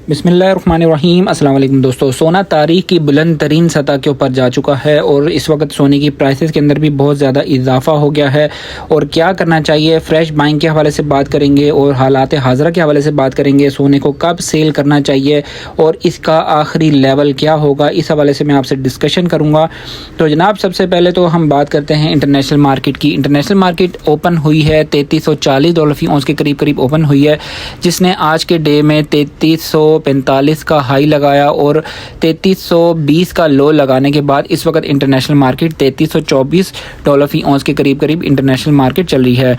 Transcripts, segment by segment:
बिस्मिल्लाहिर्रहमानिर्रहीम। अस्सलाम वालेकुम दोस्तों, सोना तारीख की बुलंद तरीन सतह के ऊपर जा चुका है और इस वक्त सोने की प्राइसेस के अंदर भी बहुत ज़्यादा इजाफा हो गया है। और क्या करना चाहिए, फ्रेश बाइंग के हवाले से बात करेंगे और हालात हाज़रा के हवाले से बात करेंगे। सोने को कब सेल करना चाहिए और इसका आखिरी लेवल क्या होगा, इस हवाले से मैं आपसे डिस्कशन करूँगा। तो जनाब, सबसे पहले तो हम बात करते हैं इंटरनेशनल मार्केट की। इंटरनेशनल मार्केट ओपन हुई है $3340 फ़ी औंस के करीब ओपन हुई है, जिसने आज के डे में 3345 का हाई लगाया और 3320 का लो लगाने के बाद इस वक्त इंटरनेशनल मार्केट $3324 फ़ी औंस के करीब इंटरनेशनल मार्केट चल रही है।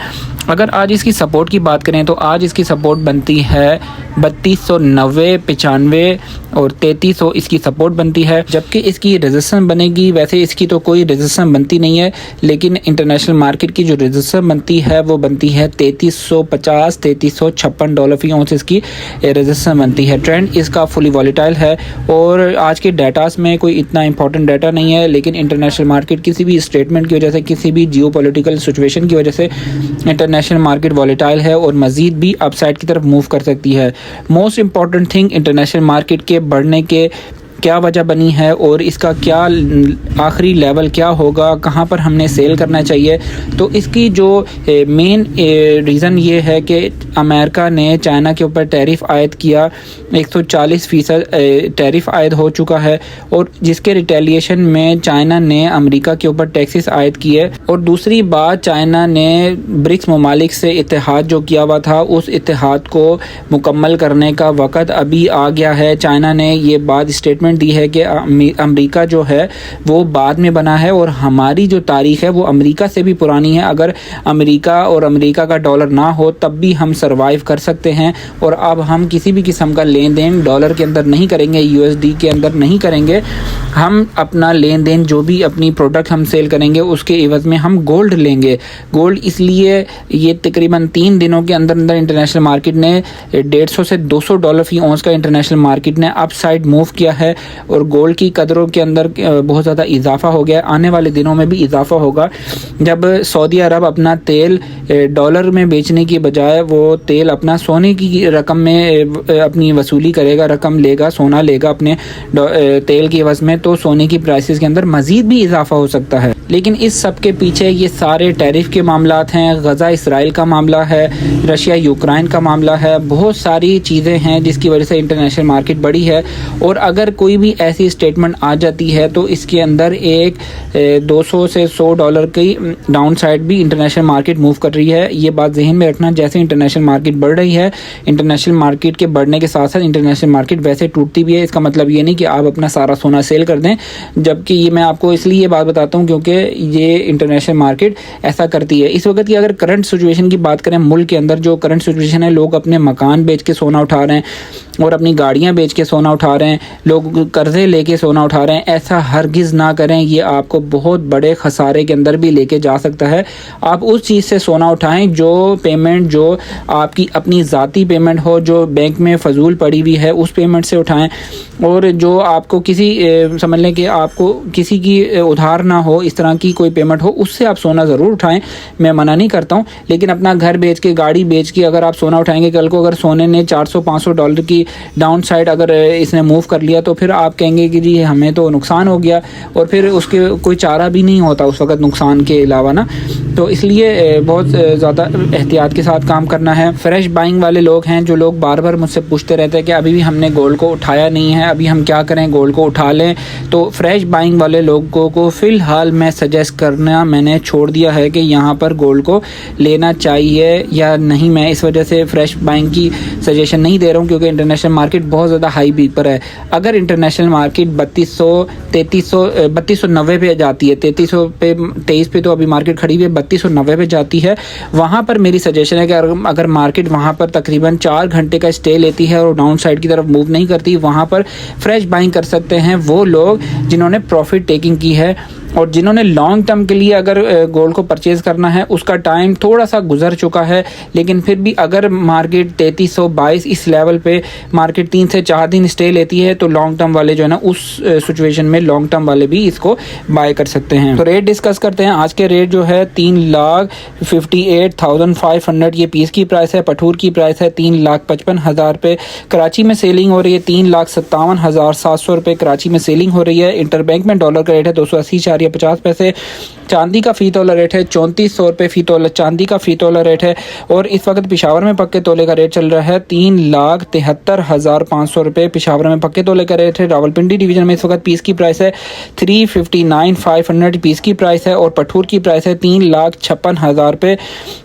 अगर आज इसकी सपोर्ट की बात करें तो आज इसकी सपोर्ट बनती है 3290, 95 और 3300 इसकी सपोर्ट बनती है, जबकि इसकी रेजिस्टेंस बनेगी। वैसे इसकी तो कोई रेजिस्टेंस बनती नहीं है, लेकिन इंटरनेशनल मार्केट की जो रेजिस्टेंस बनती है वो बनती है $3350, $3356 फ़ी औंस इसकी रेजिस्टेंस बनती है। ट्रेंड इसका फुली वॉलेटाइल है और आज के डाटास में कोई इतना इंपॉर्टेंट डाटा नहीं है, लेकिन इंटरनेशनल मार्केट किसी भी स्टेटमेंट की वजह से, किसी भी जियोपॉलिटिकल सिचुएशन की वजह से इंटरनेशनल मार्केट वॉलेटाइल है और मज़ीद भी अपसाइड की तरफ मूव कर सकती है। Most important thing, international market के बढ़ने के क्या वजह बनी है और इसका क्या आखिरी लेवल क्या होगा, कहाँ पर हमने सेल करना चाहिए। तो इसकी जो मेन रीज़न ये है कि अमेरिका ने चाइना के ऊपर टैरिफ आयद किया, 140% टैरिफ आयद हो चुका है और जिसके रिटेलिएशन में चाइना ने अमेरिका के ऊपर टैक्सेस आयद किए। और दूसरी बात, चाइना ने ब्रिक्स ममालिक से इत्तेहाद जो किया हुआ था, उस इत्तेहाद को मुकम्मल करने का वक़्त अभी आ गया है। चाइना ने ये बात स्टेटमेंट दी है कि अमेरिका जो है वो बाद में बना है और हमारी जो तारीख है वो अमेरिका से भी पुरानी है। अगर अमेरिका और अमेरिका का डॉलर ना हो तब भी हम सरवाइव कर सकते हैं और अब हम किसी भी किस्म का लेन देन डॉलर के अंदर नहीं करेंगे, यूएसडी के अंदर नहीं करेंगे। हम अपना लेन देन, जो भी अपनी प्रोडक्ट हम सेल करेंगे उसके एवज में हम गोल्ड लेंगे। गोल्ड इसलिए ये तकरीबन 3 दिनों के अंदर अंदर इंटरनेशनल मार्केट ने $150 से $200 फ़ी औंस का इंटरनेशनल मार्केट ने अप साइड मूव किया है और गोल्ड की कदरों के अंदर बहुत ज़्यादा इजाफा हो गया। आने वाले दिनों में भी इजाफा होगा जब सऊदी अरब अपना तेल डॉलर में बेचने की बजाय वो तेल अपना सोने की रकम में अपनी वसूली करेगा, रकम लेगा, सोना लेगा अपने तेल की एवज में, तो सोने की प्राइसेस के अंदर मज़ीद भी इजाफा हो सकता है। लेकिन इस सब के पीछे ये सारे टैरिफ के मामलात हैं, गज़ा इसराइल का मामला है, रशिया यूक्रेन का मामला है, बहुत सारी चीज़ें हैं जिसकी वजह से इंटरनेशनल मार्केट बढ़ी है। और अगर कोई भी ऐसी स्टेटमेंट आ जाती है तो इसके अंदर एक $200 से $100 की डाउन साइड भी इंटरनेशनल मार्केट मूव कर रही है। ये बात जहन में रखना, जैसे इंटरनेशनल मार्केट बढ़ रही है, इंटरनेशनल मार्केट के बढ़ने के साथ साथ इंटरनेशनल मार्केट वैसे टूटती भी है। इसका मतलब ये नहीं कि आप अपना सारा सोना सेल कर दें, जबकि ये मैं आपको इसलिए ये बात बताता हूँ क्योंकि ये इंटरनेशनल मार्केट ऐसा करती है। इस वक्त की अगर करंट सिचुएशन की बात करें, मुल्क के अंदर जो करंट सिचुएशन है, लोग अपने मकान बेच के सोना उठा रहे हैं और अपनी गाड़ियां बेच के सोना उठा रहे हैं, लोग कर्जे लेके सोना उठा रहे हैं। ऐसा हरगिज़ ना करें, ये आपको बहुत बड़े खसारे के अंदर भी लेके जा सकता है। आप उस चीज़ से सोना उठाएं जो पेमेंट, जो आपकी अपनी ज़ाती पेमेंट हो, जो बैंक में फ़जूल पड़ी हुई है, उस पेमेंट से उठाएं। और जो आपको किसी समझ लें कि आपको किसी की उधार ना हो, इस तरह की कोई पेमेंट हो, उससे आप सोना ज़रूर उठाएं। मैं मना नहीं करता हूँ, लेकिन अपना घर बेच के, गाड़ी बेच के अगर आप सोना उठाएंगे, कल को अगर सोने ने $400-500 की डाउन साइड अगर इसने मूव कर लिया तो फिर आप कहेंगे कि जी हमें तो नुकसान हो गया, और फिर उसके कोई चारा भी नहीं होता उस वक्त नुकसान के अलावा ना। तो इसलिए बहुत ज़्यादा एहतियात के साथ काम करना है। फ्रेश बाइंग वाले लोग हैं, जो लोग बार बार मुझसे पूछते रहते हैं कि अभी भी हमने गोल्ड को उठाया नहीं है, अभी हम क्या करें, गोल्ड को उठा लें। तो फ्रेश बाइंग वाले लोगों को फ़िलहाल मैं सजेस्ट करना मैंने छोड़ दिया है कि यहाँ पर गोल्ड को लेना चाहिए या नहीं। मैं इस वजह से फ्रेश बाइंग की सजेशन नहीं दे रहा हूँ क्योंकि इंटरनेशनल मार्केट बहुत ज़्यादा हाई पीक पर है। अगर इंटरनेशनल मार्केट 3290 पे जाती है, 23 पे तो अभी मार्केट खड़ी हुई है, 3290 पे जाती है, वहाँ पर मेरी सजेशन है कि अगर मार्केट वहाँ पर तकरीबन 4 घंटे का स्टे लेती है और डाउन साइड की तरफ मूव नहीं करती, वहाँ पर फ्रेश बाइंग कर सकते हैं वो लोग जिन्होंने प्रॉफिट टेकिंग की है और जिन्होंने लॉन्ग टर्म के लिए अगर गोल्ड को परचेज़ करना है उसका टाइम थोड़ा सा गुजर चुका है, लेकिन फिर भी अगर मार्केट 3322 इस लेवल पे मार्केट 3 से 4 दिन स्टे लेती है तो लॉन्ग टर्म वाले जो है ना उस सिचुएशन में लॉन्ग टर्म वाले भी इसको बाय कर सकते हैं। तो रेट डिस्कस करते हैं। आज के रेट जो है 3,58,500 ये पीस की प्राइस है। पठूर की प्राइस है 3,55,000 रुपये। कराची में सेलिंग हो रही है 3,57,700 रुपये कराची में सेलिंग हो रही है। इंटरबैंक में डॉलर का रेट है 280.50 पैसे। चांदी का फ़ी तोला रेट है 3400 रुपये फ़ी तोला चांदी का फ़ी तोला रेट है। और इस वक्त पेशावर में पक्के तोले का रेट चल रहा है 3,73,500 रुपये पेशावर में पक्के तोले का रेट है। रावलपिंडी डिवीज़न में इस वक्त पीस की प्राइस है 359,500 पीस की प्राइस है। और पठूर की प्राइस है 3,56,000 रुपये।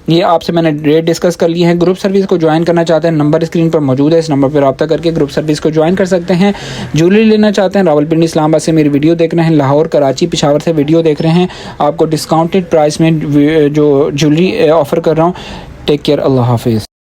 ये आपसे मैंने रेट डिस्कस कर लिए हैं। ग्रुप सर्विस को ज्वाइन करना चाहते हैं, नंबर स्क्रीन पर मौजूद है, इस नंबर पर रब्ता करके ग्रुप सर्विस को ज्वाइन कर सकते हैं। ज्वेलरी लेना चाहते हैं, रावलपिंडी इस्लामाबाद से मेरी वीडियो देख रहे हैं, लाहौर कराची पेशावर से वीडियो देख रहे हैं, आपको डिस्काउंटेड प्राइस में जो ज्वेलरी ऑफ़र कर रहा हूँ। टेक केयर, अल्लाह हाफिज़।